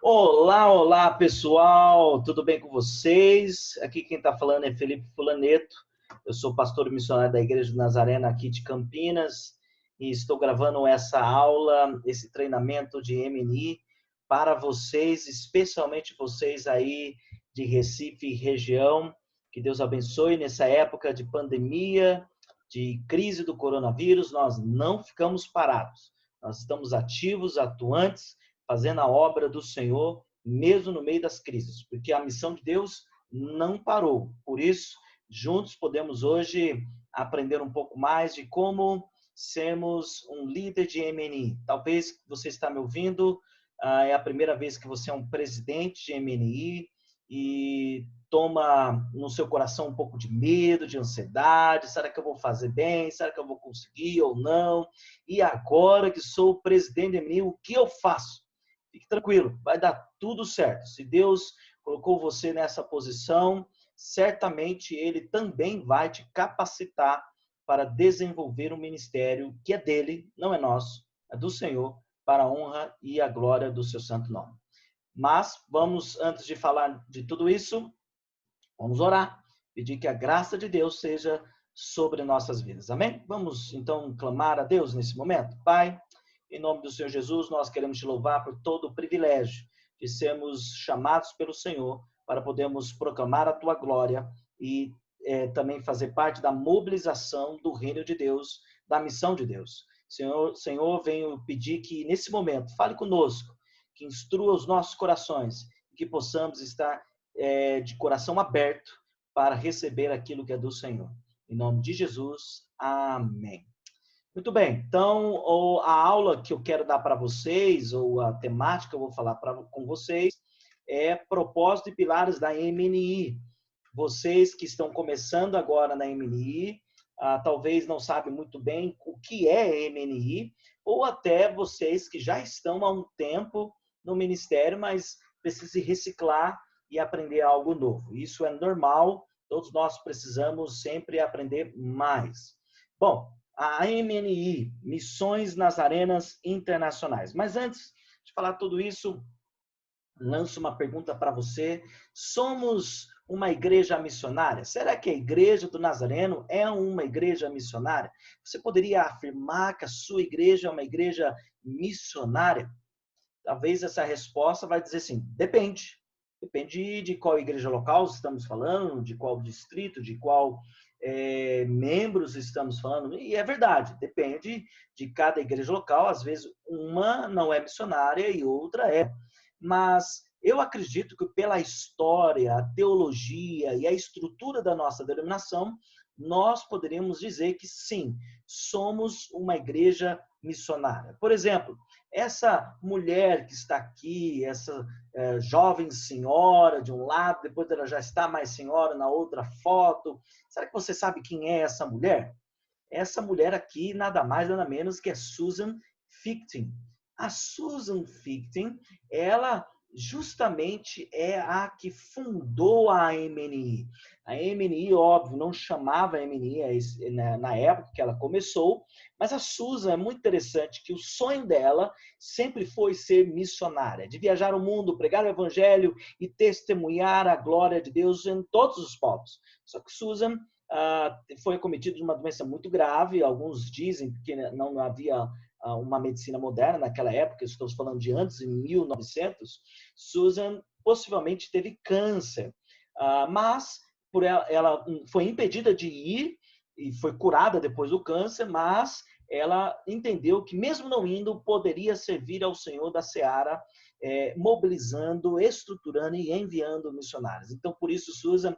Olá, olá pessoal, tudo bem com vocês? Aqui quem está falando é Felipe Fulaneto, eu sou pastor missionário da Igreja do Nazareno aqui de Campinas e estou gravando essa aula, esse treinamento de MNI para vocês, especialmente vocês aí de Recife e região. Que Deus abençoe nessa época de pandemia, de crise do coronavírus. Nós não ficamos parados, nós estamos ativos, atuantes, fazendo a obra do Senhor, mesmo no meio das crises, porque a missão de Deus não parou. Por isso, juntos podemos hoje aprender um pouco mais de como sermos um líder de MNI. Talvez você está me ouvindo, é a primeira vez que você é um presidente de MNI e toma no seu coração um pouco de medo, de ansiedade. Será que eu vou fazer bem? Será que eu vou conseguir ou não? E agora que sou o presidente de MNI, o que eu faço? Fique tranquilo, vai dar tudo certo. Se Deus colocou você nessa posição, certamente Ele também vai te capacitar para desenvolver um ministério que é dele, não é nosso, é do Senhor, para a honra e a glória do seu santo nome. Mas vamos, antes de falar de tudo isso, vamos orar, pedir que a graça de Deus seja sobre nossas vidas. Amém? Vamos então clamar a Deus nesse momento. Pai, em nome do Senhor Jesus, nós queremos te louvar por todo o privilégio de sermos chamados pelo Senhor para podermos proclamar a tua glória e também fazer parte da mobilização do reino de Deus, da missão de Deus. Senhor, venho pedir que nesse momento fale conosco, que instrua os nossos corações, que possamos estar de coração aberto para receber aquilo que é do Senhor. Em nome de Jesus, amém. Muito bem, então a aula que eu quero dar para vocês, ou a temática que eu vou falar com vocês, é propósito e pilares da MNI. Vocês que estão começando agora na MNI, talvez não sabem muito bem o que é MNI, ou até vocês que já estão há um tempo no ministério, mas precisam reciclar e aprender algo novo. Isso é normal, todos nós precisamos sempre aprender mais. Bom, a MNI, Missões Nazarenas Internacionais. Mas antes de falar tudo isso, lanço uma pergunta para você. Somos uma igreja missionária? Será que a Igreja do Nazareno é uma igreja missionária? Você poderia afirmar que a sua igreja é uma igreja missionária? Talvez essa resposta vai dizer assim, depende. Depende de qual igreja local estamos falando, de qual distrito, de qual membros estamos falando. E é verdade, depende de cada igreja local. Às vezes uma não é missionária e outra é. Mas eu acredito que pela história, a teologia e a estrutura da nossa denominação, nós poderíamos dizer que sim, somos uma igreja missionária. Por exemplo, essa mulher que está aqui, essa jovem senhora de um lado, depois ela já está mais senhora na outra foto. Será que você sabe quem é essa mulher? Essa mulher aqui, nada mais, nada menos que é Susan Fichting. A Susan Fichting, ela justamente é a que fundou a MNI. A MNI, óbvio, não chamava MNI na época que ela começou, mas a Susan é muito interessante que o sonho dela sempre foi ser missionária, de viajar o mundo, pregar o evangelho e testemunhar a glória de Deus em todos os povos. Só que Susan foi acometido de uma doença muito grave. Alguns dizem que não havia uma medicina moderna naquela época, estamos falando de antes, em 1900. Susan possivelmente teve câncer, mas ela foi impedida de ir e foi curada depois do câncer, mas ela entendeu que mesmo não indo, poderia servir ao Senhor da Seara, mobilizando, estruturando e enviando missionários. Então, por isso, Susan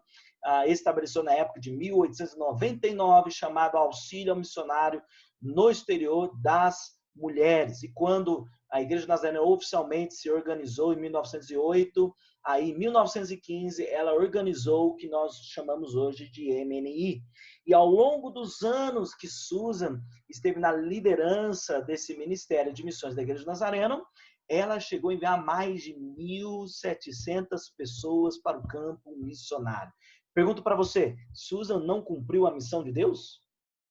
estabeleceu na época de 1899, chamado Auxílio ao Missionário no Exterior das Mulheres. E quando a Igreja Nazarena oficialmente se organizou em 1908, aí em 1915 ela organizou o que nós chamamos hoje de MNI. E ao longo dos anos que Susan esteve na liderança desse Ministério de Missões da Igreja Nazarena, ela chegou a enviar mais de 1.700 pessoas para o campo missionário. Pergunto para você, Susan não cumpriu a missão de Deus?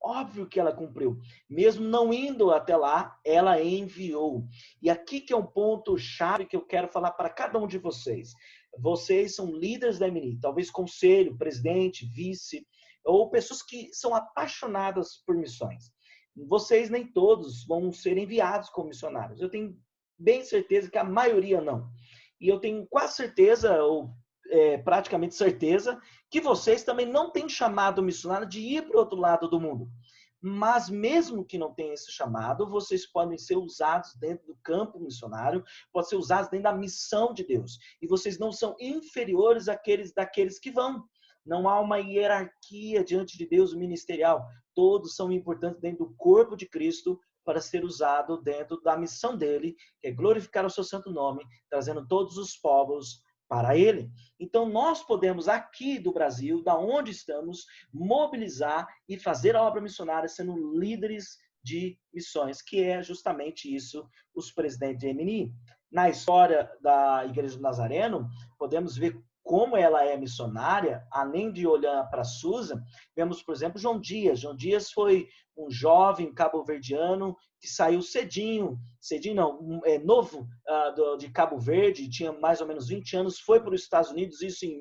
Óbvio que ela cumpriu. Mesmo não indo até lá, ela enviou. E aqui que é um ponto chave que eu quero falar para cada um de vocês. Vocês são líderes da MNI, talvez conselho, presidente, vice, ou pessoas que são apaixonadas por missões. Vocês nem todos vão ser enviados como missionários. Eu tenho bem certeza que a maioria não. E eu tenho quase certeza, ou praticamente certeza, que vocês também não têm chamado missionário de ir para o outro lado do mundo. Mas mesmo que não tenha esse chamado, vocês podem ser usados dentro do campo missionário, podem ser usados dentro da missão de Deus. E vocês não são inferiores daqueles que vão. Não há uma hierarquia diante de Deus ministerial. Todos são importantes dentro do corpo de Cristo para ser usado dentro da missão dele, que é glorificar o seu santo nome, trazendo todos os povos para ele. Então, nós podemos aqui do Brasil, da onde estamos, mobilizar e fazer a obra missionária sendo líderes de missões, que é justamente isso os presidentes de MNI. Na história da Igreja do Nazareno, podemos ver como ela é missionária, além de olhar para Susan, vemos, por exemplo, João Dias. João Dias foi um jovem cabo-verdiano que saiu cedinho não, novo de Cabo Verde, tinha mais ou menos 20 anos, foi para os Estados Unidos, isso em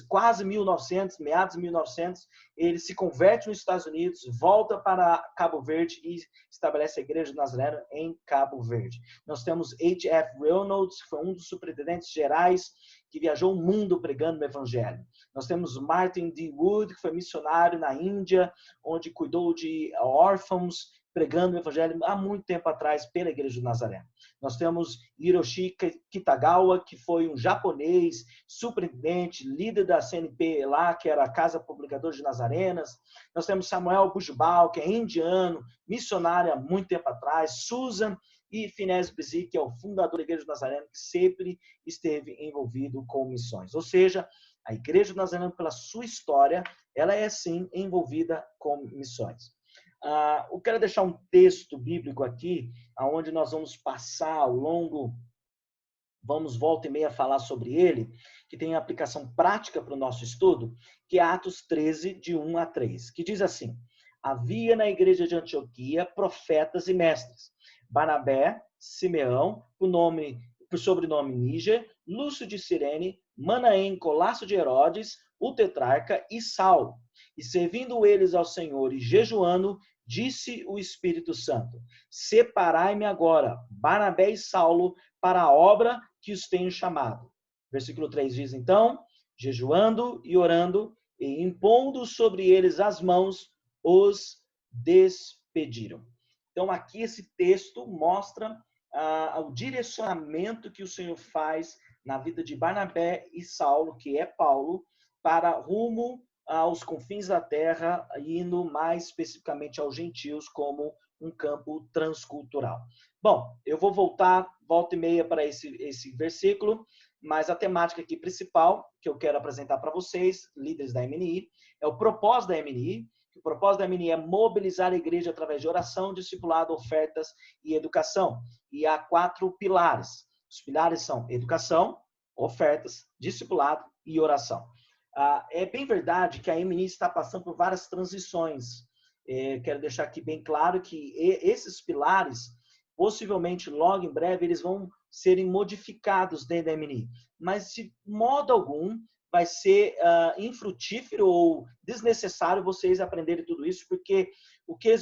quase 1900, meados de 1900, ele se converte nos Estados Unidos, volta para Cabo Verde e estabelece a Igreja do Nazareno em Cabo Verde. Nós temos H.F. Reynolds, que foi um dos superintendentes gerais que viajou o mundo pregando o Evangelho. Nós temos Martin D. Wood, que foi missionário na Índia, onde cuidou de órfãos, pregando o Evangelho há muito tempo atrás pela Igreja do Nazareno. Nós temos Hiroshi Kitagawa, que foi um japonês, superintendente, líder da CNP lá, que era a Casa Publicadora de Nazarenas. Nós temos Samuel Bujbal, que é indiano, missionário há muito tempo atrás. Susan e Finés Bizi, que é o fundador da Igreja do Nazareno, que sempre esteve envolvido com missões. Ou seja, a Igreja do Nazareno, pela sua história, ela é sim envolvida com missões. Eu quero deixar um texto bíblico aqui, onde nós vamos passar ao longo, vamos volta e meia falar sobre ele, que tem aplicação prática para o nosso estudo, que é Atos 13, de 1 a 3, que diz assim: havia na igreja de Antioquia profetas e mestres, Barnabé, Simeão, por sobrenome Níger, Lúcio de Cirene, Manaém, Colasso de Herodes, o tetrarca e Saulo. E servindo eles ao Senhor e jejuando, disse o Espírito Santo: separai-me agora, Barnabé e Saulo, para a obra que os tenho chamado. Versículo 3 diz então: jejuando e orando, e impondo sobre eles as mãos, os despediram. Então, aqui esse texto mostra o direcionamento que o Senhor faz na vida de Barnabé e Saulo, que é Paulo, para rumo aos confins da terra, indo mais especificamente aos gentios, como um campo transcultural. Bom, eu vou volta e meia para esse versículo, mas a temática aqui principal que eu quero apresentar para vocês, líderes da MNI, é o propósito da MNI. O propósito da MNI é mobilizar a igreja através de oração, discipulado, ofertas e educação. E há 4 pilares. Os pilares são educação, ofertas, discipulado e oração. É bem verdade que a MNI está passando por várias transições. Quero deixar aqui bem claro que esses pilares, possivelmente logo em breve, eles vão serem modificados dentro da MNI. Mas de modo algum vai ser infrutífero ou desnecessário vocês aprenderem tudo isso, porque o que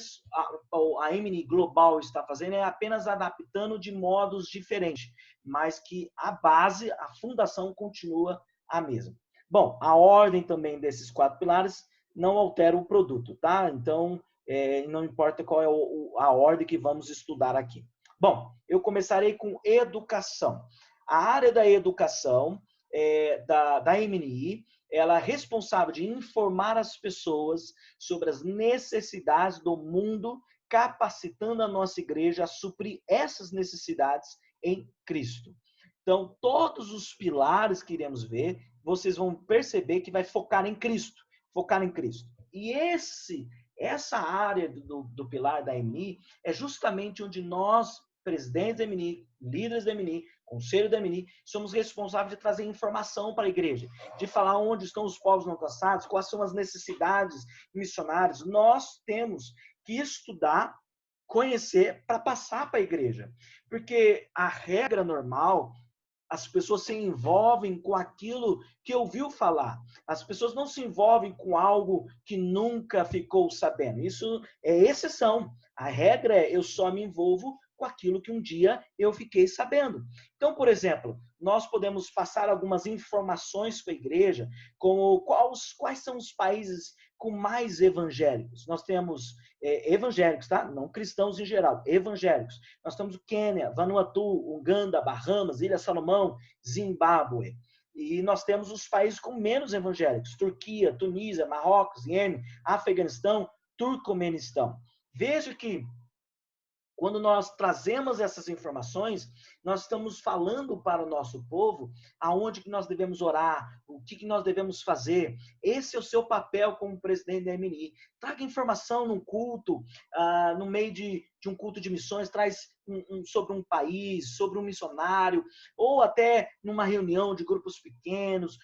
a MNI Global está fazendo é apenas adaptando de modos diferentes, mas que a base, a fundação continua a mesma. Bom, a ordem também desses 4 pilares não altera o produto, tá? Então, não importa qual é a ordem que vamos estudar aqui. Bom, eu começarei com educação. A área da educação da MNI, ela é responsável de informar as pessoas sobre as necessidades do mundo, capacitando a nossa igreja a suprir essas necessidades em Cristo. Então, todos os pilares que iremos ver, vocês vão perceber que vai focar em Cristo. Focar em Cristo. E essa área do pilar da MNI é justamente onde nós presidentes da MNI, líderes da MNI, conselho da MNI, somos responsáveis de trazer informação para a igreja, de falar onde estão os povos não alcançados, quais são as necessidades missionárias. Nós temos que estudar, conhecer para passar para a igreja. Porque a regra normal, as pessoas se envolvem com aquilo que ouviu falar. As pessoas não se envolvem com algo que nunca ficou sabendo. Isso é exceção. A regra é eu só me envolvo com aquilo que um dia eu fiquei sabendo. Então, por exemplo, nós podemos passar algumas informações para a igreja, como quais são os países com mais evangélicos. Nós temos evangélicos, tá? Não cristãos em geral, evangélicos. Nós temos o Quênia, Vanuatu, Uganda, Bahamas, Ilha Salomão, Zimbábue. E nós temos os países com menos evangélicos, Turquia, Tunísia, Marrocos, Iêmen, Afeganistão, Turcomenistão. Veja que quando nós trazemos essas informações, nós estamos falando para o nosso povo aonde que nós devemos orar, o que nós devemos fazer. Esse é o seu papel como presidente da MNI. Traga informação num culto, no meio de um culto de missões, traz sobre um país, sobre um missionário, ou até numa reunião de grupos pequenos.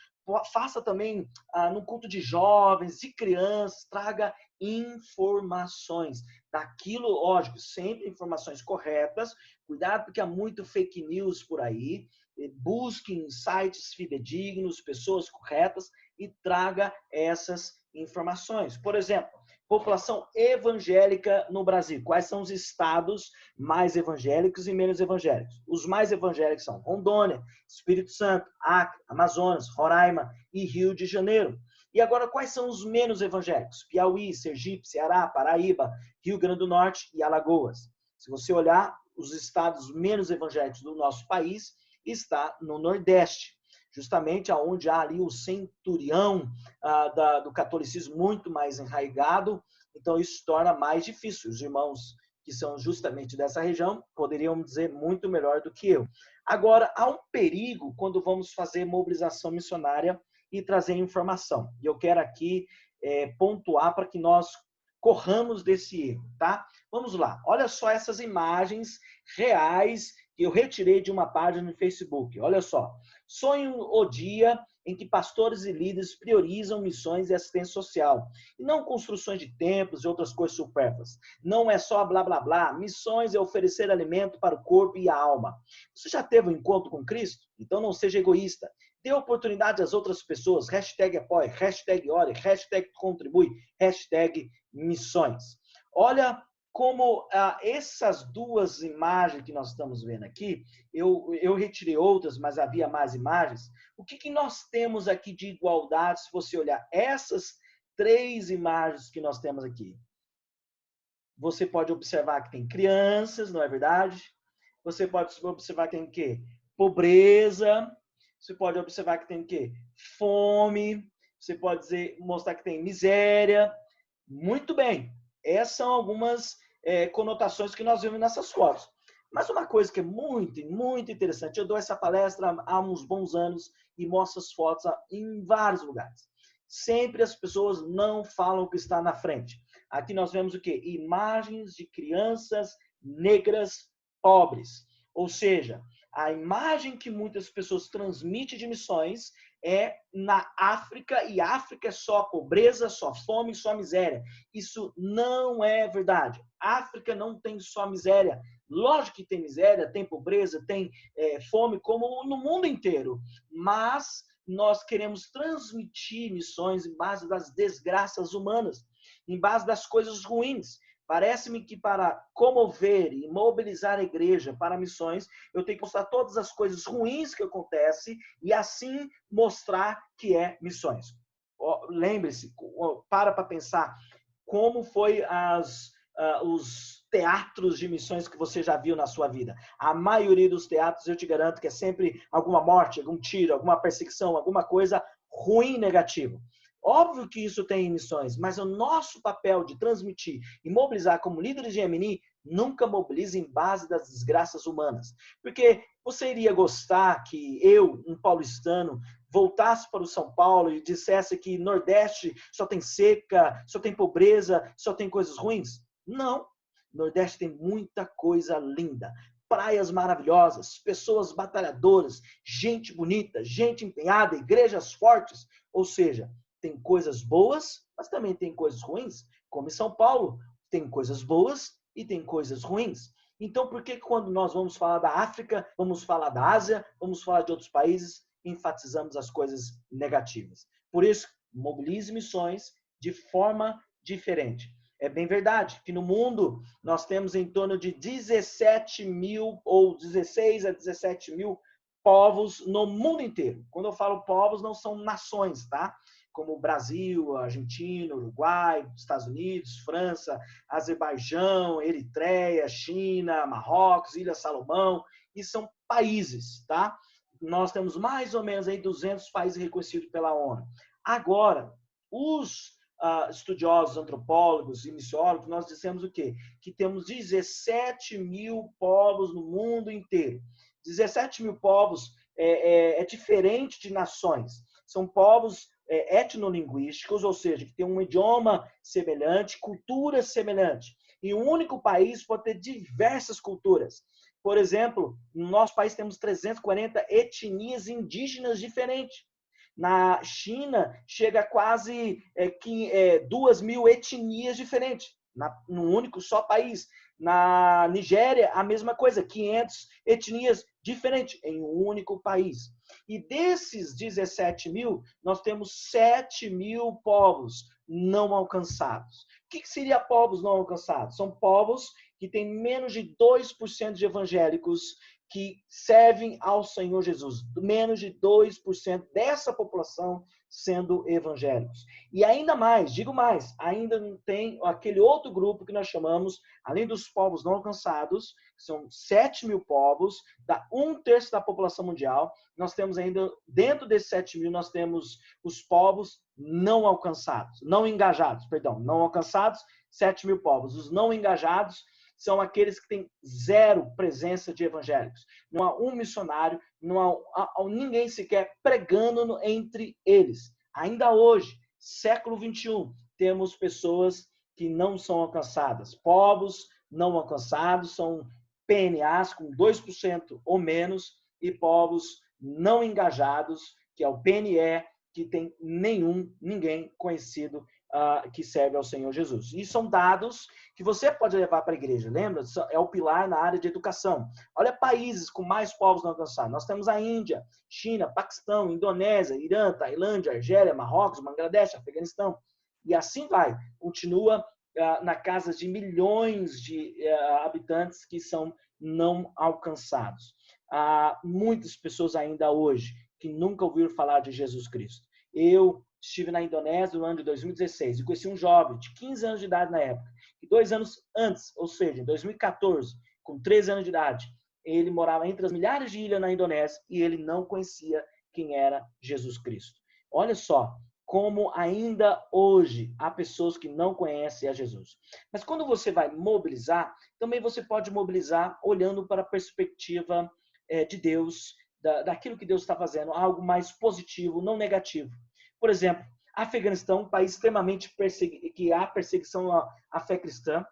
Faça também num culto de jovens, de crianças, traga informações daquilo, lógico, sempre informações corretas. Cuidado porque há muito fake news por aí. Busque em sites fidedignos, pessoas corretas e traga essas informações. Por exemplo, população evangélica no Brasil. Quais são os estados mais evangélicos e menos evangélicos? Os mais evangélicos são Rondônia, Espírito Santo, Acre, Amazonas, Roraima e Rio de Janeiro. E agora, quais são os menos evangélicos? Piauí, Sergipe, Ceará, Paraíba, Rio Grande do Norte e Alagoas. Se você olhar, os estados menos evangélicos do nosso país está no Nordeste, justamente aonde há ali o centurião do catolicismo muito mais enraizado. Então, isso torna mais difícil. Os irmãos que são justamente dessa região poderiam dizer muito melhor do que eu. Agora, há um perigo quando vamos fazer mobilização missionária e trazer informação. E eu quero aqui pontuar para que nós corramos desse erro, tá? Vamos lá. Olha só essas imagens reais que eu retirei de uma página no Facebook. Olha só. Sonho o dia em que pastores e líderes priorizam missões e assistência social, e não construções de templos e outras coisas supérfluas. Não é só blá, blá, blá. Missões é oferecer alimento para o corpo e a alma. Você já teve um encontro com Cristo? Então não seja egoísta. Dê oportunidade às outras pessoas. Hashtag apoie, hashtag ore, hashtag contribui, hashtag missões. Olha como essas duas imagens que nós estamos vendo aqui, eu retirei outras, mas havia mais imagens. O que nós temos aqui de igualdade, se você olhar essas três imagens que nós temos aqui? Você pode observar que tem crianças, não é verdade? Você pode observar que tem o quê? Pobreza. Você pode observar que tem o quê? Fome. Você pode mostrar que tem miséria. Muito bem. Essas são algumas conotações que nós vimos nessas fotos. Mas uma coisa que é muito, muito interessante, eu dou essa palestra há uns bons anos e mostro as fotos em vários lugares. Sempre as pessoas não falam o que está na frente. Aqui nós vemos o quê? Imagens de crianças negras pobres. Ou seja, a imagem que muitas pessoas transmitem de missões é na África, e África é só pobreza, só fome, só miséria. Isso não é verdade. África não tem só miséria. Lógico que tem miséria, tem pobreza, tem fome, como no mundo inteiro. Mas nós queremos transmitir missões em base das desgraças humanas, em base das coisas ruins. Parece-me que para comover e mobilizar a igreja para missões, eu tenho que mostrar todas as coisas ruins que acontecem e assim mostrar que é missões. Lembre-se, para pensar como foi os teatros de missões que você já viu na sua vida. A maioria dos teatros, eu te garanto que é sempre alguma morte, algum tiro, alguma perseguição, alguma coisa ruim, negativa. Óbvio que isso tem em missões, mas o nosso papel de transmitir e mobilizar como líderes de MNI nunca mobiliza em base das desgraças humanas. Porque você iria gostar que eu, um paulistano, voltasse para o São Paulo e dissesse que Nordeste só tem seca, só tem pobreza, só tem coisas ruins? Não. Nordeste tem muita coisa linda. praias maravilhosas, pessoas batalhadoras, gente bonita, gente empenhada, igrejas fortes. Ou seja, tem coisas boas, mas também tem coisas ruins. Como em São Paulo, tem coisas boas e tem coisas ruins. Então, por que quando nós vamos falar da África, vamos falar da Ásia, vamos falar de outros países, enfatizamos as coisas negativas? Por isso, mobilize missões de forma diferente. É bem verdade que no mundo nós temos em torno de 17 mil ou 16 a 17 mil povos no mundo inteiro. Quando eu falo povos, não são nações, tá? Como Brasil, Argentina, Uruguai, Estados Unidos, França, Azerbaijão, Eritreia, China, Marrocos, Ilha Salomão, e são países, tá? Nós temos mais ou menos aí 200 países reconhecidos pela ONU. Agora, os estudiosos, antropólogos e missiólogos, nós dissemos o quê? Que temos 17 mil povos no mundo inteiro. 17 mil povos é diferente de nações. São povos etnolinguísticos, ou seja, que têm um idioma semelhante, cultura semelhante. E um único país pode ter diversas culturas. Por exemplo, no nosso país temos 340 etnias indígenas diferentes. Na China, chega a quase 2.000 etnias diferentes, num único só país. Na Nigéria, a mesma coisa, 500 etnias diferentes em um único país. E desses 17 mil, nós temos 7 mil povos não alcançados. O que seria povos não alcançados? São povos que têm menos de 2% de evangélicos que servem ao Senhor Jesus. Menos de 2% dessa população sendo evangélicos. E ainda mais, digo mais, ainda tem aquele outro grupo que nós chamamos, além dos povos não alcançados, que são 7 mil povos, dá 1/3 da população mundial. Nós temos ainda, dentro desses 7 mil, nós temos os povos não alcançados, não engajados, perdão, não alcançados, 7 mil povos. Os não engajados são aqueles que têm zero presença de evangélicos. Não há um missionário, não há ninguém sequer pregando entre eles. Ainda hoje, século 21, temos pessoas que não são alcançadas. Povos não alcançados são PNAs com 2% ou menos e povos não engajados, que é o PNE, que tem ninguém conhecido que serve ao Senhor Jesus. E são dados que você pode levar para a igreja, lembra? É o pilar na área de educação. Olha países com mais povos não alcançados. Nós temos a Índia, China, Paquistão, Indonésia, Irã, Tailândia, Argélia, Marrocos, Bangladesh, Afeganistão. E assim vai. Continua na casa de milhões de habitantes que são não alcançados. Há muitas pessoas ainda hoje que nunca ouviram falar de Jesus Cristo. Eu estive na Indonésia no ano de 2016 e conheci um jovem de 15 anos de idade na época. E 2 anos antes, ou seja, em 2014, com 13 anos de idade, ele morava entre as milhares de ilhas na Indonésia e ele não conhecia quem era Jesus Cristo. Olha só como ainda hoje há pessoas que não conhecem a Jesus. Mas quando você vai mobilizar, também você pode mobilizar olhando para a perspectiva de Deus, daquilo que Deus está fazendo, algo mais positivo, não negativo. Por exemplo, Afeganistão, um país extremamente que há perseguição à fé cristã.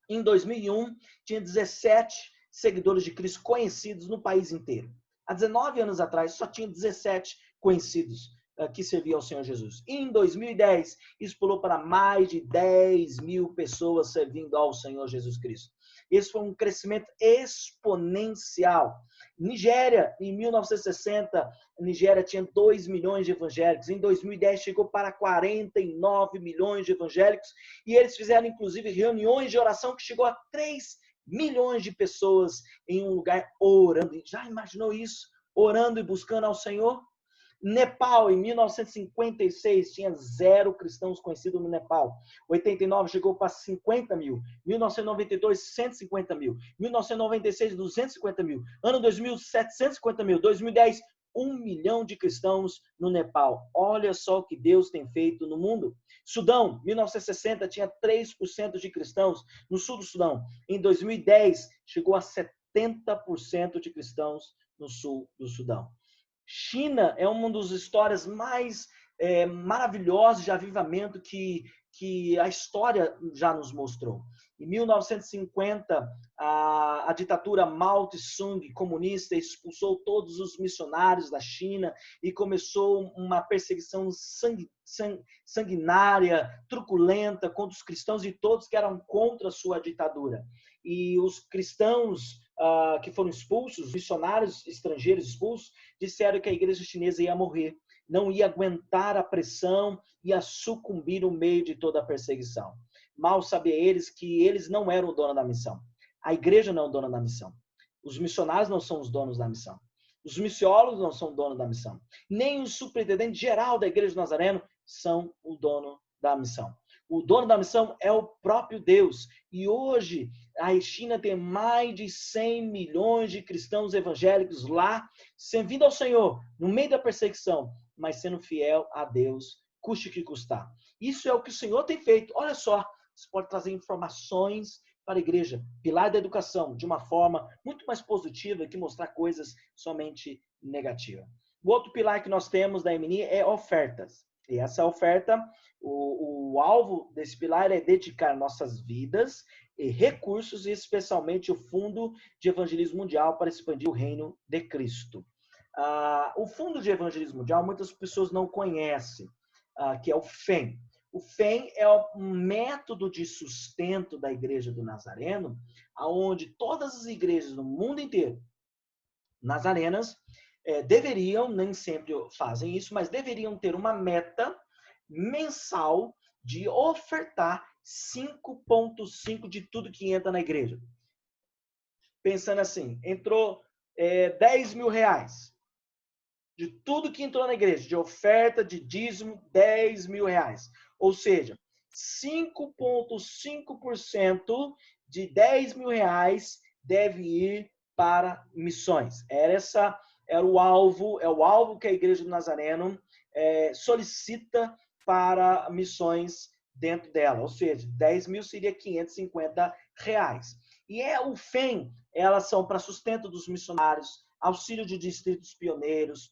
Em 2001, tinha 17 seguidores de Cristo conhecidos no país inteiro. Há 19 anos atrás, só tinha 17 conhecidos que serviam ao Senhor Jesus. E em 2010, isso pulou para mais de 10 mil pessoas servindo ao Senhor Jesus Cristo. Esse foi um crescimento exponencial. Nigéria, em 1960, a Nigéria tinha 2 milhões de evangélicos. Em 2010, chegou para 49 milhões de evangélicos. E eles fizeram, inclusive, reuniões de oração que chegou a 3 milhões de pessoas em um lugar orando. Já imaginou isso? Orando e buscando ao Senhor? Nepal, em 1956, tinha 0 cristãos conhecidos no Nepal. 89 chegou para 50 mil. 1992, 150 mil. 1996, 250 mil. Ano 2000, 750 mil. 2010, 1 milhão de cristãos no Nepal. Olha só o que Deus tem feito no mundo. Sudão, 1960, tinha 3% de cristãos no sul do Sudão. Em 2010, chegou a 70% de cristãos no sul do Sudão. China é uma das histórias mais maravilhosas de avivamento que que a história já nos mostrou. Em 1950, a ditadura Mao Tse-tung, comunista, expulsou todos os missionários da China e começou uma perseguição sanguinária, truculenta contra os cristãos e todos que eram contra a sua ditadura. E os cristãos que foram expulsos, os missionários estrangeiros expulsos, disseram que a igreja chinesa ia morrer, não ia aguentar a pressão, ia sucumbir no meio de toda a perseguição. Mal sabia eles que eles não eram o dono da missão. A igreja não é o dono da missão. Os missionários não são os donos da missão. Os missiólogos não são o dono da missão. Nem o superintendente geral da Igreja do Nazareno são o dono da missão. O dono da missão é o próprio Deus. E hoje a China tem mais de 100 milhões de cristãos evangélicos lá, servindo ao Senhor, no meio da perseguição, mas sendo fiel a Deus, custe o que custar. Isso é o que o Senhor tem feito. Olha só, você pode trazer informações para a igreja, pilar da educação, de uma forma muito mais positiva que mostrar coisas somente negativas. O outro pilar que nós temos da MNI é ofertas. E essa oferta, o alvo desse pilar é dedicar nossas vidas e recursos, e especialmente o Fundo de Evangelismo Mundial para expandir o reino de Cristo. O Fundo de Evangelismo Mundial, muitas pessoas não conhecem, que é o FEM. O FEM é um método de sustento da Igreja do Nazareno, onde todas as igrejas no mundo inteiro, nazarenas, deveriam, nem sempre fazem isso, mas deveriam ter uma meta mensal de ofertar 5,5% de tudo que entra na igreja. Pensando assim, entrou 10 mil reais. De tudo que entrou na igreja, de oferta, de dízimo, 10 mil reais. Ou seja, 5,5% de 10 mil reais deve ir para missões. Era o alvo que a Igreja do Nazareno solicita para missões dentro dela. Ou seja, 10 mil seria 550 reais. E o FEM, elas são para sustento dos missionários, auxílio de distritos pioneiros,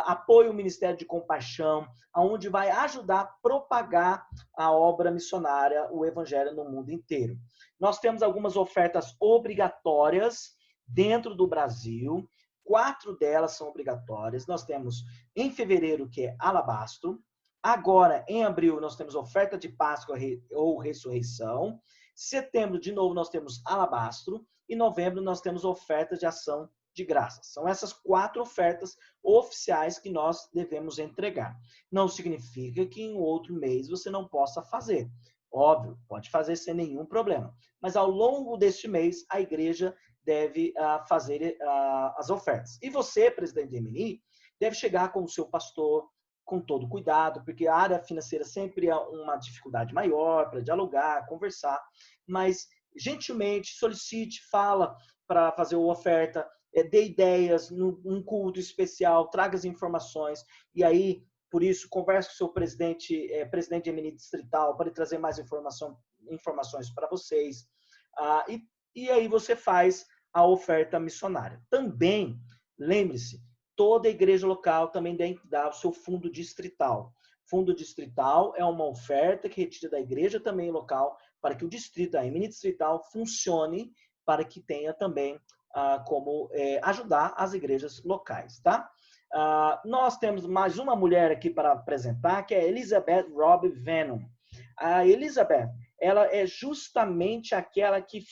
apoio ao Ministério de Compaixão, onde vai ajudar a propagar a obra missionária, o Evangelho no mundo inteiro. Nós temos algumas ofertas obrigatórias dentro do Brasil, 4 delas são obrigatórias. Nós temos em fevereiro, que é alabastro. Agora, em abril, nós temos oferta de Páscoa ou ressurreição. Setembro, de novo, nós temos alabastro. E novembro, nós temos oferta de ação de graças. São essas 4 ofertas oficiais que nós devemos entregar. Não significa que em outro mês você não possa fazer. Óbvio, pode fazer sem nenhum problema. Mas ao longo deste mês, a igreja deve fazer as ofertas. E você, presidente de MNI, deve chegar com o seu pastor com todo cuidado, porque a área financeira sempre é uma dificuldade maior para dialogar, conversar, mas gentilmente solicite, fala para fazer a oferta, dê ideias num culto especial, traga as informações, e aí, por isso, converse com o seu presidente de MNI distrital para ele trazer mais informações para vocês. E aí você faz a oferta missionária. Também, lembre-se, toda igreja local também deve dar o seu fundo distrital. Fundo distrital é uma oferta que retira da igreja também local para que o distrito, a MNI distrital, funcione para que tenha também como ajudar as igrejas locais, tá? Nós temos mais uma mulher aqui para apresentar, que é Elizabeth Robb Venom. A Elizabeth, ela é justamente aquela que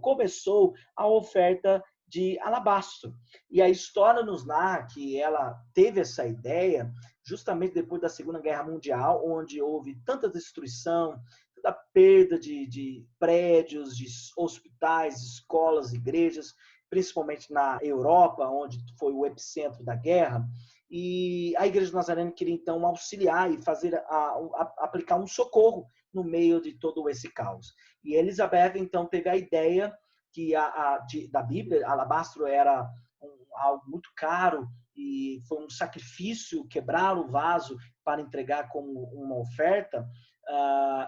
começou a oferta de alabastro. E a história nos narra que ela teve essa ideia justamente depois da Segunda Guerra Mundial, onde houve tanta destruição, tanta perda de prédios, de hospitais, escolas, igrejas, principalmente na Europa, onde foi o epicentro da guerra. E a Igreja do Nazareno queria, então, auxiliar e aplicar um socorro no meio de todo esse caos. E Elizabeth, então, teve a ideia que da Bíblia, alabastro era algo muito caro e foi um sacrifício quebrar o vaso para entregar como uma oferta.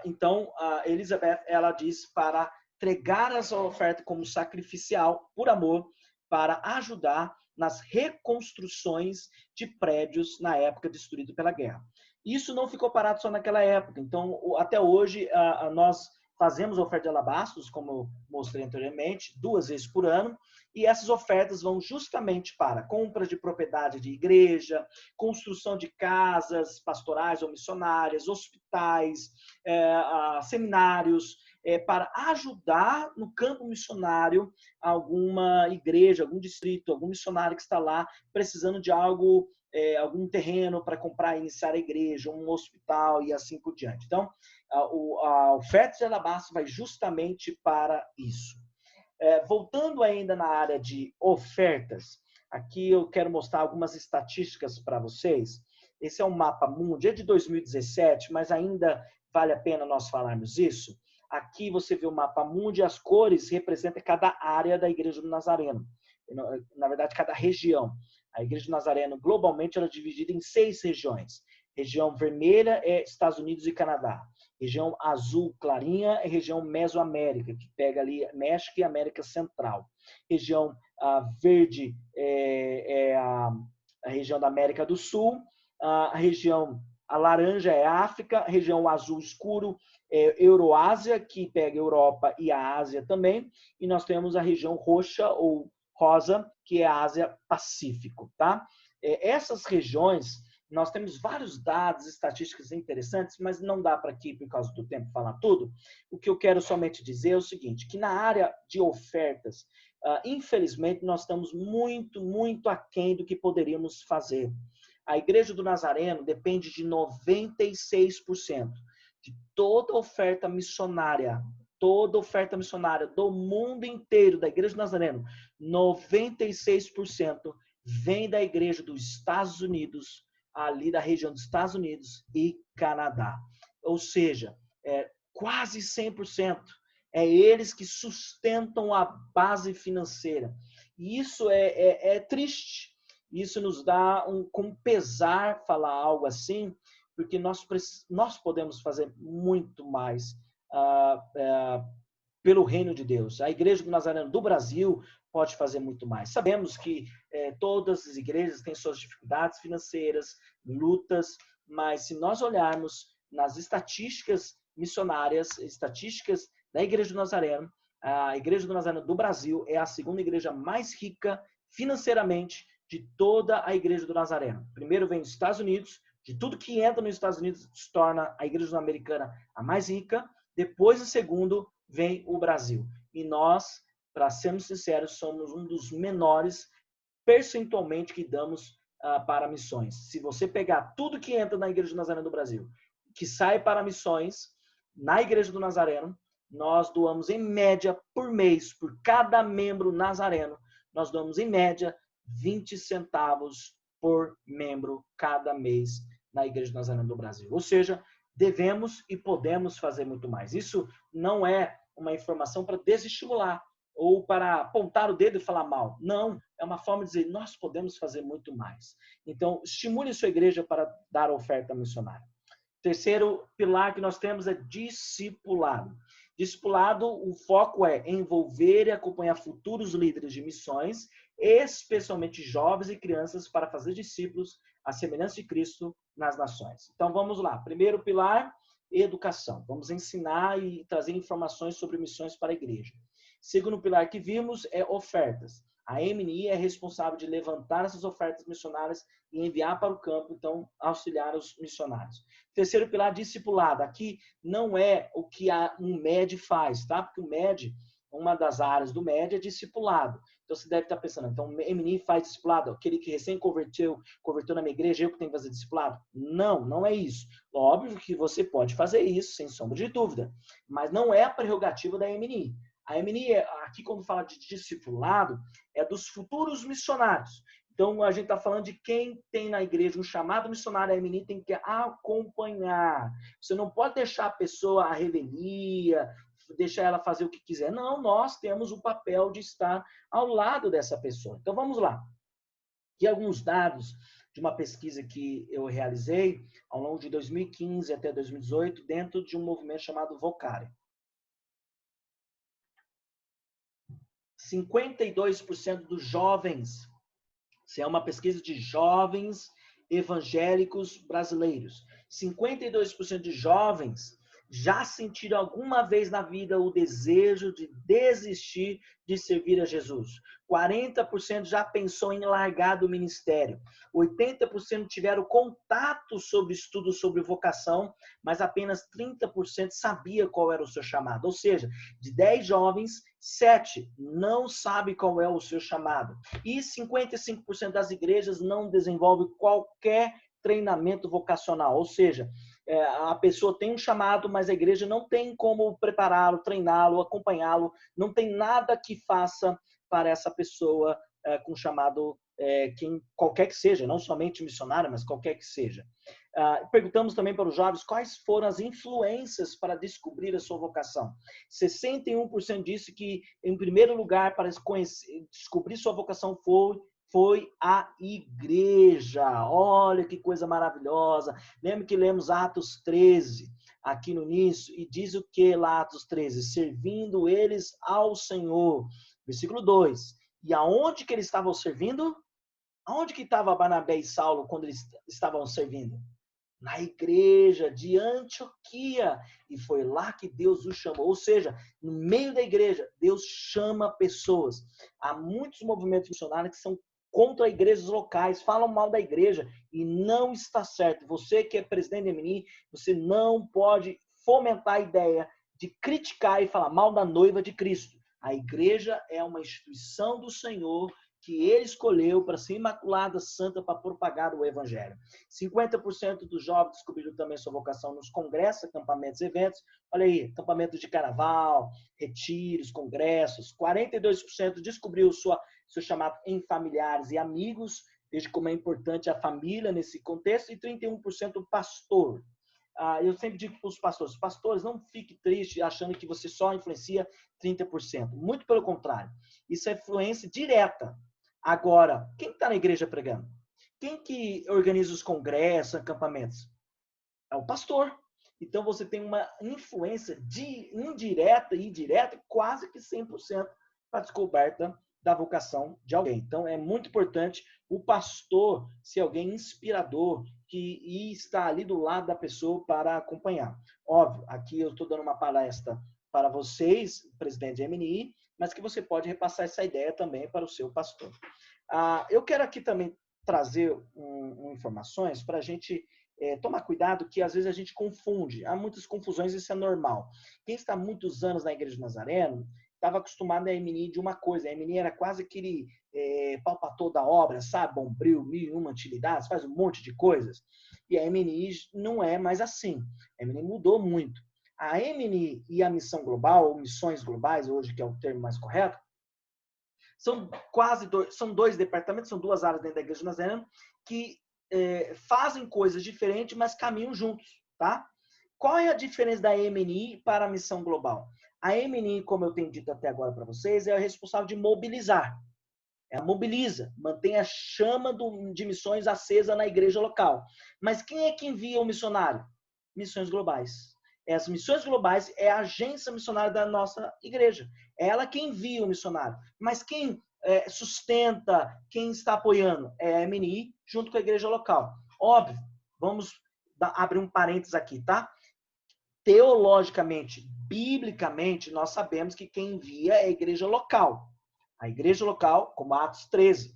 Então, Elizabeth, ela diz para entregar essa oferta como sacrificial, por amor, para ajudar nas reconstruções de prédios na época destruídos pela guerra. Isso não ficou parado só naquela época. Então, até hoje, nós fazemos oferta de alabastros, como eu mostrei anteriormente, 2 vezes por ano, e essas ofertas vão justamente para compra de propriedade de igreja, construção de casas pastorais ou missionárias, hospitais, seminários, para ajudar no campo missionário alguma igreja, algum distrito, algum missionário que está lá precisando de algo, algum terreno para comprar e iniciar a igreja, um hospital e assim por diante. Então, a oferta de alabastro vai justamente para isso. Voltando ainda na área de ofertas, aqui eu quero mostrar algumas estatísticas para vocês. Esse é um mapa mundi, é de 2017, mas ainda vale a pena nós falarmos isso. Aqui você vê o mapa mundi, as cores representam cada área da Igreja do Nazareno. Na verdade, cada região. A Igreja do Nazareno, globalmente, ela é dividida em 6 regiões. Região vermelha é Estados Unidos e Canadá. Região azul clarinha é região Mesoamérica, que pega ali México e América Central. Região verde é a região da América do Sul. A região laranja é África. A região azul escuro é Euroásia, que pega Europa e a Ásia também. E nós temos a região roxa ou rosa, que é a Ásia Pacífico, tá? Essas regiões, nós temos vários dados, estatísticas interessantes, mas não dá para aqui, por causa do tempo, falar tudo. O que eu quero somente dizer é o seguinte, que na área de ofertas, infelizmente, nós estamos muito, muito aquém do que poderíamos fazer. A Igreja do Nazareno depende de 96% de toda oferta missionária do mundo inteiro, da Igreja do Nazareno, 96% vem da Igreja dos Estados Unidos, ali da região dos Estados Unidos e Canadá. Ou seja, quase 100%. É eles que sustentam a base financeira. E isso é triste. Isso nos dá com pesar falar algo assim, porque nós podemos fazer muito mais pelo reino de Deus. A Igreja do Nazareno do Brasil pode fazer muito mais. Sabemos que todas as igrejas têm suas dificuldades financeiras, lutas, mas se nós olharmos nas estatísticas missionárias, estatísticas da Igreja do Nazareno, a Igreja do Nazareno do Brasil é a segunda igreja mais rica financeiramente de toda a Igreja do Nazareno. Primeiro vem os Estados Unidos, de tudo que entra nos Estados Unidos se torna a Igreja Americana a mais rica. Depois, em segundo, vem o Brasil. E nós, para sermos sinceros, somos um dos menores percentualmente que damos para missões. Se você pegar tudo que entra na Igreja do Nazareno do Brasil, que sai para missões, na Igreja do Nazareno, nós doamos em média por mês, por cada membro nazareno, nós doamos em média 20 centavos por membro cada mês na Igreja do Nazareno do Brasil. Ou seja, devemos e podemos fazer muito mais. Isso não é uma informação para desestimular ou para apontar o dedo e falar mal. Não, é uma forma de dizer, nós podemos fazer muito mais. Então, estimule sua igreja para dar oferta missionária. Terceiro pilar que nós temos é discipulado. Discipulado, o foco é envolver e acompanhar futuros líderes de missões, especialmente jovens e crianças, para fazer discípulos à semelhança de Cristo nas nações. Então, vamos lá. Primeiro pilar, educação. Vamos ensinar e trazer informações sobre missões para a igreja. Segundo pilar que vimos é ofertas. A MNI é responsável de levantar essas ofertas missionárias e enviar para o campo, então, auxiliar os missionários. Terceiro pilar, discipulado. Aqui não é o que um MED faz, tá? Porque o MED, uma das áreas do MED é discipulado. Então, você deve estar pensando, então, o MNI faz discipulado? Aquele que recém converteu na minha igreja, eu que tenho que fazer discipulado? Não, não é isso. Óbvio que você pode fazer isso, sem sombra de dúvida, mas não é a prerrogativa da MNI. A MNI, aqui quando fala de discipulado, é dos futuros missionários. Então, a gente está falando de quem tem na igreja um chamado missionário, a MNI tem que acompanhar. Você não pode deixar a pessoa à revelia, deixar ela fazer o que quiser. Não, nós temos o papel de estar ao lado dessa pessoa. Então, vamos lá. Aqui alguns dados de uma pesquisa que eu realizei ao longo de 2015 até 2018, dentro de um movimento chamado Vocare. 52% dos jovens Isso é uma pesquisa de jovens evangélicos brasileiros. 52% de jovens já sentiram alguma vez na vida o desejo de desistir de servir a Jesus. 40% já pensou em largar do ministério. 80% tiveram contato sobre estudo sobre vocação, mas apenas 30% sabia qual era o seu chamado. Ou seja, de 10 jovens, 7 não sabem qual é o seu chamado. E 55% das igrejas não desenvolvem qualquer treinamento vocacional. Ou seja, a pessoa tem um chamado, mas a igreja não tem como prepará-lo, treiná-lo, acompanhá-lo, não tem nada que faça para essa pessoa com chamado, quem qualquer que seja, não somente missionário, mas qualquer que seja. Perguntamos também para os jovens quais foram as influências para descobrir a sua vocação. 61% disse que, em primeiro lugar, para descobrir sua vocação foi a igreja. Olha que coisa maravilhosa. Lembra que lemos Atos 13 aqui no início e diz o que lá Atos 13? Servindo eles ao Senhor. Versículo 2. E aonde que eles estavam servindo? Aonde que estava Barnabé e Saulo quando eles estavam servindo? Na igreja de Antioquia. E foi lá que Deus os chamou. Ou seja, no meio da igreja, Deus chama pessoas. Há muitos movimentos missionários que são contra igrejas locais, falam mal da igreja e não está certo. Você que é presidente da MNI, você não pode fomentar a ideia de criticar e falar mal da noiva de Cristo. A igreja é uma instituição do Senhor que ele escolheu para ser imaculada, santa, para propagar o evangelho. 50% dos jovens descobriram também sua vocação nos congressos, acampamentos, eventos. Olha aí, acampamentos de carnaval, retiros, congressos. 42% descobriu seu chamado em familiares e amigos. Veja como é importante a família nesse contexto. E 31% pastor. Eu sempre digo para os pastores, não fique triste achando que você só influencia 30%. Muito pelo contrário. Isso é influência direta. Agora, quem está na igreja pregando? Quem que organiza os congressos, acampamentos? É o pastor. Então, você tem uma influência indireta e direta, quase que 100% para a descoberta da vocação de alguém. Então, é muito importante o pastor ser alguém inspirador e estar ali do lado da pessoa para acompanhar. Óbvio, aqui eu estou dando uma palestra para vocês, presidente da MNI, mas que você pode repassar essa ideia também para o seu pastor. Eu quero aqui também trazer informações para a gente tomar cuidado, que às vezes a gente confunde. Há muitas confusões, isso é normal. Quem está há muitos anos na Igreja de Nazareno estava acostumado a MNI de uma coisa. A MNI era quase aquele palpator da obra, sabe? Bombril, 1001 utilidades, faz um monte de coisas. E a MNI não é mais assim. A MNI mudou muito. A MNI e a missão global, ou missões globais, hoje que é o termo mais correto, são dois departamentos, são duas áreas dentro da Igreja de Nazareno que fazem coisas diferentes, mas caminham juntos, tá? Qual é a diferença da MNI para a missão global? A MNI, como eu tenho dito até agora para vocês, é a responsável de mobilizar. Ela mobiliza, mantém a chama de missões acesa na igreja local. Mas quem é que envia o missionário? Missões globais. As missões globais é a agência missionária da nossa igreja. É ela quem envia o missionário. Mas quem sustenta, quem está apoiando é a MNI junto com a igreja local. Óbvio, vamos abrir um parênteses aqui, tá? Teologicamente, biblicamente, nós sabemos que quem envia é a igreja local. A igreja local, como Atos 13,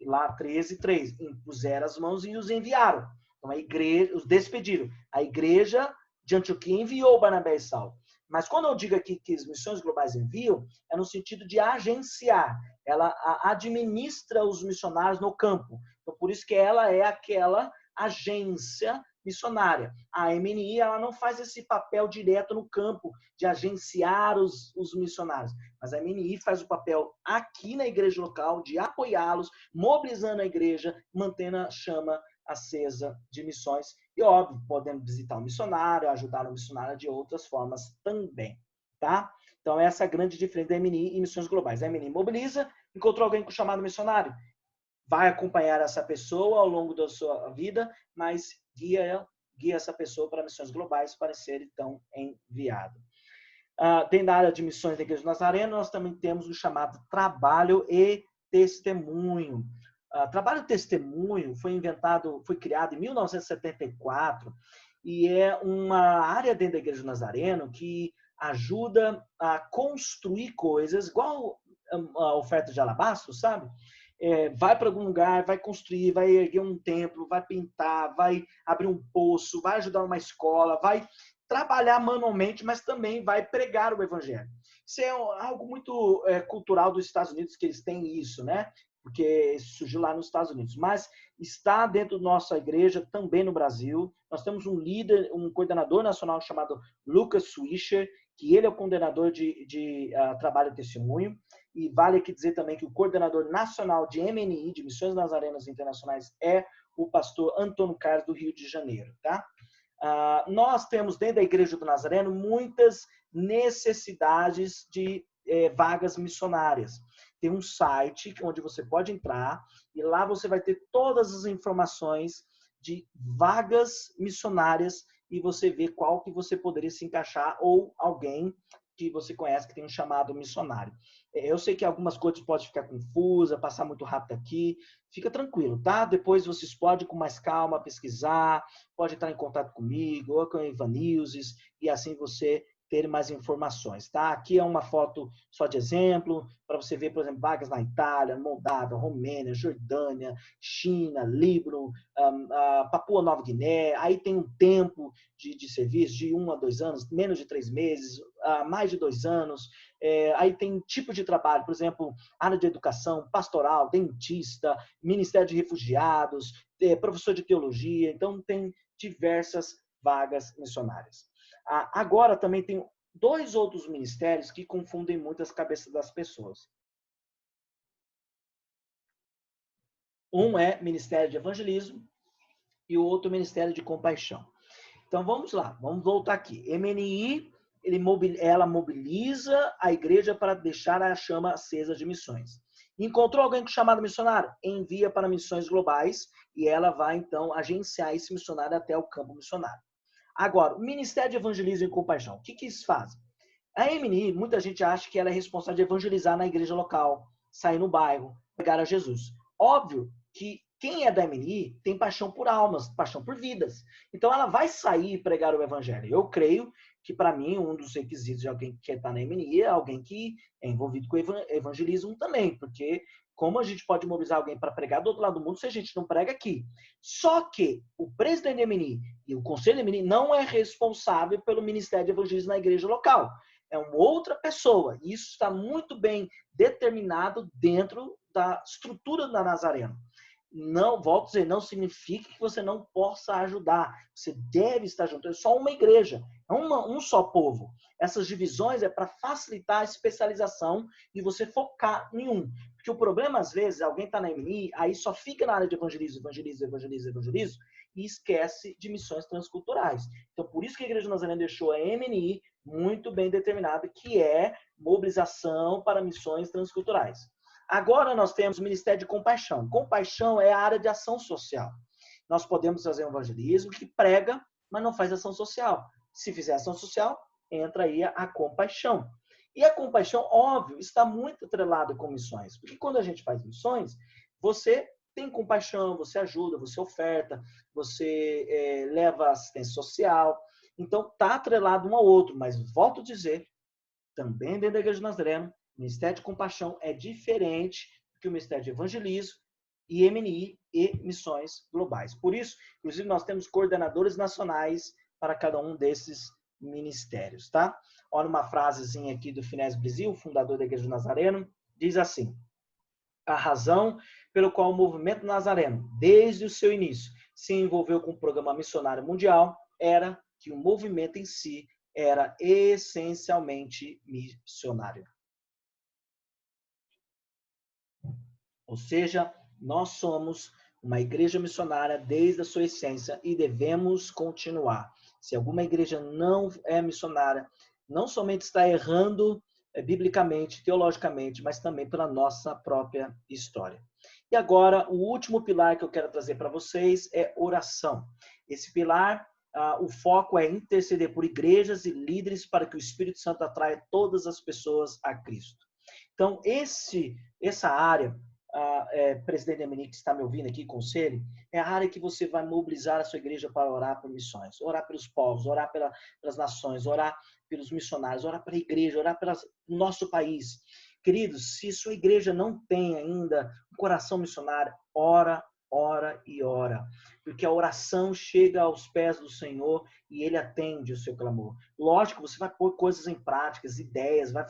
lá 13:3, impuseram as mãos e os enviaram. Então a igreja, os despediram. A igreja de Antioquia enviou Barnabé e Saulo. Mas quando eu digo aqui que as missões globais enviam, é no sentido de agenciar. Ela administra os missionários no campo. Então por isso que ela é aquela agência missionária. A MNI ela não faz esse papel direto no campo de agenciar os missionários, mas a MNI faz o papel aqui na igreja local de apoiá-los, mobilizando a igreja, mantendo a chama acesa de missões e, óbvio, podendo visitar o missionário, ajudar o missionário de outras formas também, tá? Então, essa é a grande diferença da MNI e missões globais. A MNI mobiliza, encontrou alguém com chamado missionário, vai acompanhar essa pessoa ao longo da sua vida, mas guia essa pessoa para missões globais para ser, então, enviado. Dentro da área de missões da Igreja de Nazareno, nós também temos o chamado trabalho e testemunho. Trabalho testemunho foi criado em 1974 e é uma área dentro da Igreja do Nazareno que ajuda a construir coisas, igual a oferta de alabastro, sabe? Vai para algum lugar, vai construir, vai erguer um templo, vai pintar, vai abrir um poço, vai ajudar uma escola, vai trabalhar manualmente, mas também vai pregar o evangelho. Isso é algo muito cultural dos Estados Unidos, que eles têm isso, né? Porque surgiu lá nos Estados Unidos. Mas está dentro da nossa igreja, também no Brasil. Nós temos um líder, um coordenador nacional chamado Lucas Swisher, que ele é o coordenador de trabalho e testemunho. E vale aqui dizer também que o coordenador nacional de MNI, de Missões Nazarenas Internacionais, é o pastor Antônio Carlos, do Rio de Janeiro, tá? Nós temos dentro da Igreja do Nazareno muitas necessidades de vagas missionárias. Tem um site onde você pode entrar e lá você vai ter todas as informações de vagas missionárias e você vê qual que você poderia se encaixar ou alguém que você conhece que tem um chamado missionário. Eu sei que algumas coisas podem ficar confusas, passar muito rápido aqui. Fica tranquilo, tá? Depois vocês podem, com mais calma, pesquisar, pode entrar em contato comigo ou com a Ivanilzes e assim você ter mais informações, tá? Aqui é uma foto só de exemplo, para você ver, por exemplo, vagas na Itália, Moldávia, Romênia, Jordânia, China, Líbano, Papua Nova Guiné. Aí tem um tempo de serviço de 1 a 2 anos, menos de 3 meses, mais de 2 anos. Aí tem tipo de trabalho, por exemplo, área de educação, pastoral, dentista, Ministério de Refugiados, professor de teologia. Então, tem diversas vagas missionárias. Agora também tem 2 outros ministérios que confundem muito as cabeças das pessoas. Um é Ministério de Evangelismo e o outro Ministério de Compaixão. Então vamos lá, vamos voltar aqui. MNI, ela mobiliza a igreja para deixar a chama acesa de missões. Encontrou alguém com chamado missionário? Envia para missões globais e ela vai então agenciar esse missionário até o campo missionário. Agora, o Ministério de Evangelismo e Compaixão, o que eles fazem? A MNI, muita gente acha que ela é responsável de evangelizar na igreja local, sair no bairro, pregar a Jesus. Óbvio que quem é da MNI tem paixão por almas, paixão por vidas. Então ela vai sair e pregar o evangelho. Eu creio que, para mim, um dos requisitos de alguém que quer estar na MNI é alguém que é envolvido com o evangelismo também, porque como a gente pode mobilizar alguém para pregar do outro lado do mundo se a gente não prega aqui? Só que o presidente da MNI e o conselho da MNI não é responsável pelo Ministério de Evangelismo na igreja local. É uma outra pessoa. E isso está muito bem determinado dentro da estrutura da Nazareno. Não, volto a dizer, não significa que você não possa ajudar. Você deve estar junto. É só uma igreja, é um só povo. Essas divisões é para facilitar a especialização e você focar em um. Porque o problema, às vezes, alguém está na MNI, aí só fica na área de evangelismo e esquece de missões transculturais. Então, por isso que a Igreja Nazarena deixou a MNI muito bem determinada, que é mobilização para missões transculturais. Agora nós temos o Ministério de Compaixão. Compaixão é a área de ação social. Nós podemos fazer um evangelismo que prega, mas não faz ação social. Se fizer ação social, entra aí a compaixão. E a compaixão, óbvio, está muito atrelada com missões. Porque quando a gente faz missões, você tem compaixão, você ajuda, você oferta, você leva assistência social. Então, está atrelado um ao outro. Mas, volto a dizer, também dentro da Igreja do Nazareno, o Ministério de Compaixão é diferente do que o Ministério de Evangelismo, IMNI e Missões Globais. Por isso, inclusive, nós temos coordenadores nacionais para cada um desses ministérios, tá? Olha uma frasezinha aqui do Finés Brasil, fundador da Igreja do Nazareno, diz assim: a razão pelo qual o movimento nazareno, desde o seu início, se envolveu com o programa missionário mundial, era que o movimento em si era essencialmente missionário. Ou seja, nós somos uma igreja missionária desde a sua essência e devemos continuar. Se alguma igreja não é missionária, não somente está errando biblicamente, teologicamente, mas também pela nossa própria história. E agora, o último pilar que eu quero trazer para vocês é oração. Esse pilar, o foco é interceder por igrejas e líderes para que o Espírito Santo atraia todas as pessoas a Cristo. Então, essa área presidente Emeni, que está me ouvindo aqui, conselho, é a área que você vai mobilizar a sua igreja para orar por missões, orar pelos povos, orar pelas nações, orar pelos missionários, orar pela igreja, orar pelo nosso país. Queridos, se sua igreja não tem ainda um coração missionário, ora, ora e ora, porque a oração chega aos pés do Senhor e Ele atende o seu clamor. Lógico, você vai pôr coisas em práticas, ideias, vai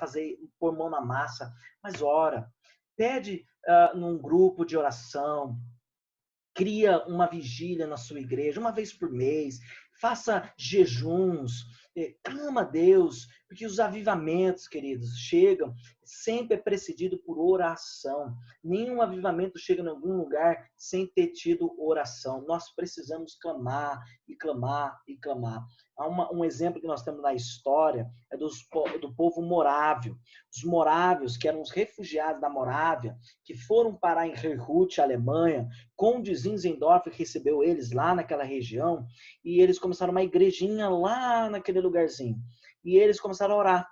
pôr mão na massa, mas ora. Pede num grupo de oração, cria uma vigília na sua igreja, uma vez por mês, faça jejuns, clama a Deus, porque os avivamentos, queridos, chegam, sempre é precedido por oração. Nenhum avivamento chega em algum lugar sem ter tido oração. Nós precisamos clamar e clamar e clamar. Há um exemplo que nós temos na história, é do povo morávio. Os morávios, que eram os refugiados da Morávia, que foram parar em Erfurt, Alemanha, Conde Zinzendorf recebeu eles lá naquela região, e eles começaram uma igrejinha lá naquele lugarzinho. E eles começaram a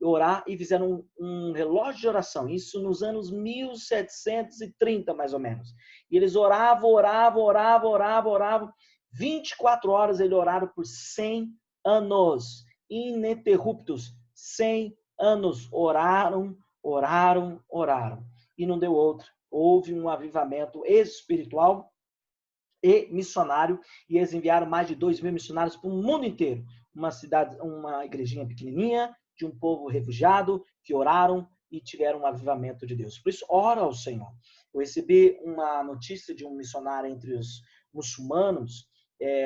orar e fizeram um relógio de oração, isso nos anos 1730, mais ou menos. E eles oravam, 24 horas eles oraram por 100 anos, ininterruptos, 100 anos, oraram, e não deu outra. Houve um avivamento espiritual e missionário, e eles enviaram mais de 2.000 missionários para o mundo inteiro. Uma igrejinha pequenininha, de um povo refugiado, que oraram e tiveram um avivamento de Deus. Por isso, ora ao Senhor. Eu recebi uma notícia de um missionário entre os muçulmanos,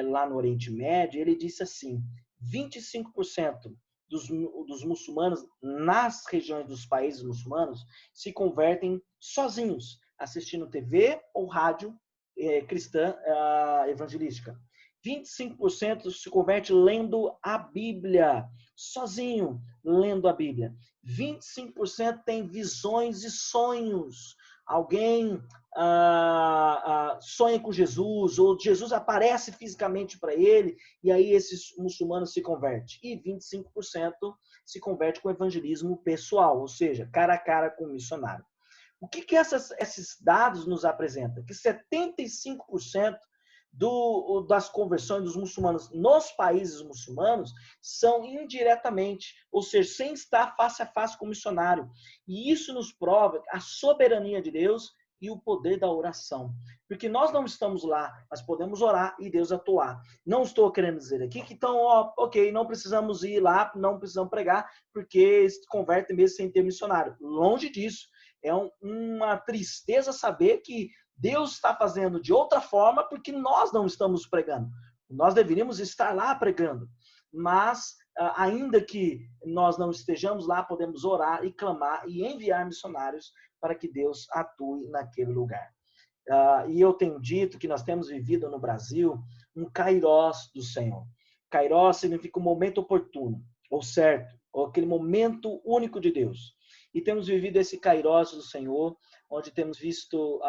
lá no Oriente Médio, e ele disse assim, 25% dos muçulmanos nas regiões dos países muçulmanos se convertem sozinhos, assistindo TV ou rádio cristã evangelística. 25% se converte lendo a Bíblia, sozinho lendo a Bíblia. 25% tem visões e sonhos. Alguém sonha com Jesus, ou Jesus aparece fisicamente para ele, e aí esses muçulmanos se convertem. E 25% se converte com evangelismo pessoal, ou seja, cara a cara com o missionário. O que esses dados nos apresentam? Que 75% das conversões dos muçulmanos nos países muçulmanos são indiretamente, ou seja, sem estar face a face com o missionário. E isso nos prova a soberania de Deus e o poder da oração. Porque nós não estamos lá, mas podemos orar e Deus atuar. Não estou querendo dizer aqui que então, ok, não precisamos ir lá, não precisamos pregar, porque se converte mesmo sem ter missionário. Longe disso. É uma tristeza saber que Deus está fazendo de outra forma porque nós não estamos pregando. Nós deveríamos estar lá pregando. Mas, ainda que nós não estejamos lá, podemos orar e clamar e enviar missionários para que Deus atue naquele lugar. E eu tenho dito que nós temos vivido no Brasil um kairós do Senhor. Kairós significa um momento oportuno, ou certo, ou aquele momento único de Deus. E temos vivido esse kairós do Senhor, onde temos visto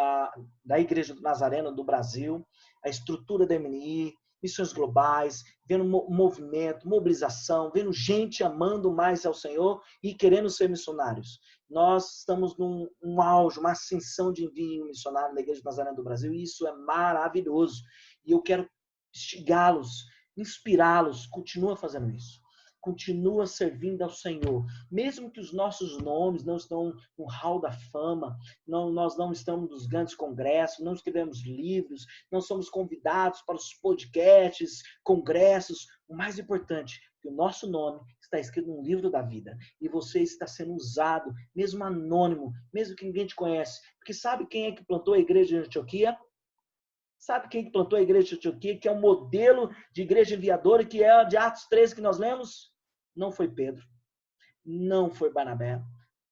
da Igreja do Nazareno do Brasil, a estrutura da MNI, missões globais, vendo movimento, mobilização, vendo gente amando mais ao Senhor e querendo ser missionários. Nós estamos num auge, uma ascensão de envio missionário na Igreja do Nazareno do Brasil, e isso é maravilhoso. E eu quero instigá-los, inspirá-los, continua fazendo isso. Continua servindo ao Senhor. Mesmo que os nossos nomes não estão no hall da fama, nós não estamos nos grandes congressos, não escrevemos livros, não somos convidados para os podcasts, congressos. O mais importante, que o nosso nome está escrito no livro da vida. E você está sendo usado, mesmo anônimo, mesmo que ninguém te conhece. Porque sabe quem é que plantou a igreja de Antioquia? Sabe quem plantou a igreja de Antioquia, que é um modelo de igreja enviadora, que é de Atos 13 que nós lemos? Não foi Pedro, não foi Barnabé,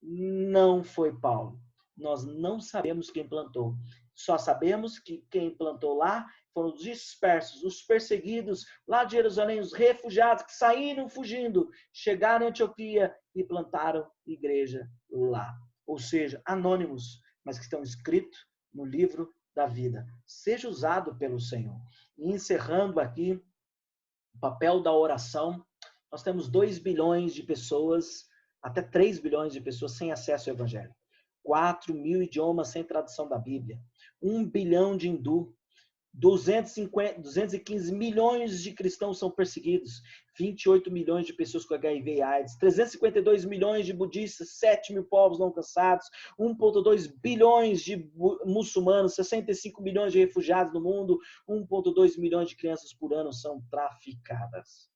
não foi Paulo. Nós não sabemos quem plantou. Só sabemos que quem plantou lá foram os dispersos, os perseguidos lá de Jerusalém, os refugiados que saíram fugindo, chegaram em Antioquia e plantaram igreja lá. Ou seja, anônimos, mas que estão escritos no livro da vida. Seja usado pelo Senhor. E encerrando aqui o papel da oração, nós temos 2 bilhões de pessoas, até 3 bilhões de pessoas sem acesso ao Evangelho. 4.000 idiomas sem tradução da Bíblia, 1 bilhão de hindu, 215 milhões de cristãos são perseguidos, 28 milhões de pessoas com HIV e AIDS, 352 milhões de budistas, 7 mil povos não alcançados, 1,2 bilhões de muçulmanos, 65 milhões de refugiados no mundo, 1,2 milhões de crianças por ano são traficadas.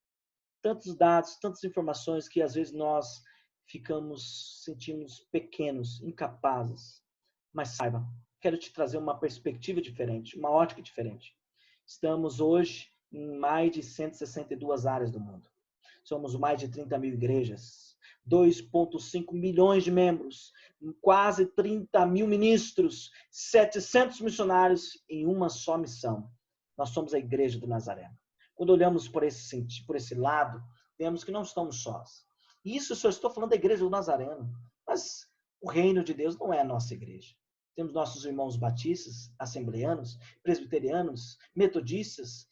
Tantos dados, tantas informações que às vezes nós sentimos pequenos, incapazes. Mas saiba, quero te trazer uma perspectiva diferente, uma ótica diferente. Estamos hoje em mais de 162 áreas do mundo. Somos mais de 30 mil igrejas, 2,5 milhões de membros, quase 30 mil ministros, 700 missionários em uma só missão. Nós somos a Igreja do Nazareno. Quando olhamos por esse lado, vemos que não estamos sós. Isso eu só estou falando da Igreja do Nazareno, mas o reino de Deus não é a nossa igreja. Temos nossos irmãos batistas, assembleanos, presbiterianos, metodistas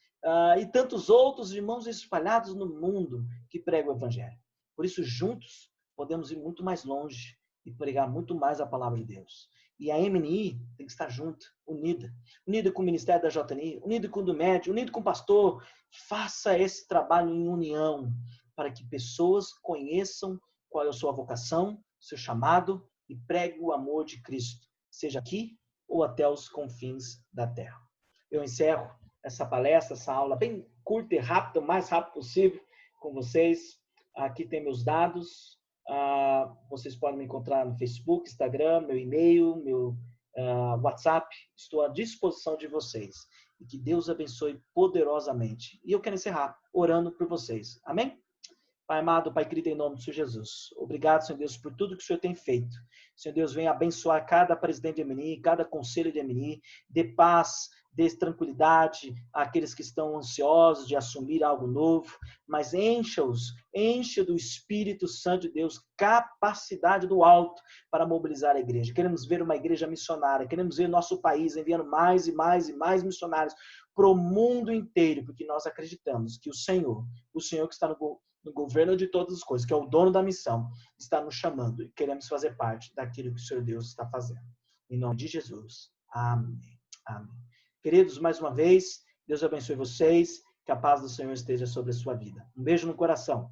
e tantos outros irmãos espalhados no mundo que pregam o Evangelho. Por isso, juntos, podemos ir muito mais longe e pregar muito mais a palavra de Deus. E a MNI tem que estar junta, unida com o Ministério da JNI, unida com o do MED, unido com o pastor. Faça esse trabalho em união para que pessoas conheçam qual é a sua vocação, seu chamado e pregue o amor de Cristo, seja aqui ou até os confins da terra. Eu encerro essa palestra, essa aula bem curta e rápida, o mais rápido possível com vocês. Aqui tem meus dados. Vocês podem me encontrar no Facebook, Instagram, meu e-mail, meu WhatsApp. Estou à disposição de vocês. E que Deus abençoe poderosamente. E eu quero encerrar orando por vocês. Amém? Pai amado, Pai querido, em nome do Senhor Jesus. Obrigado, Senhor Deus, por tudo que o Senhor tem feito. Senhor Deus, venha abençoar cada presidente de MNI, cada conselho de MNI, dê paz, dê tranquilidade àqueles que estão ansiosos de assumir algo novo, mas encha do Espírito Santo de Deus, capacidade do alto para mobilizar a igreja. Queremos ver uma igreja missionária, queremos ver nosso país enviando mais e mais e mais missionários para o mundo inteiro, porque nós acreditamos que o Senhor que está no governo de todas as coisas, que é o dono da missão, está nos chamando e queremos fazer parte daquilo que o Senhor Deus está fazendo. Em nome de Jesus. Amém. Amém. Queridos, mais uma vez, Deus abençoe vocês, que a paz do Senhor esteja sobre a sua vida. Um beijo no coração.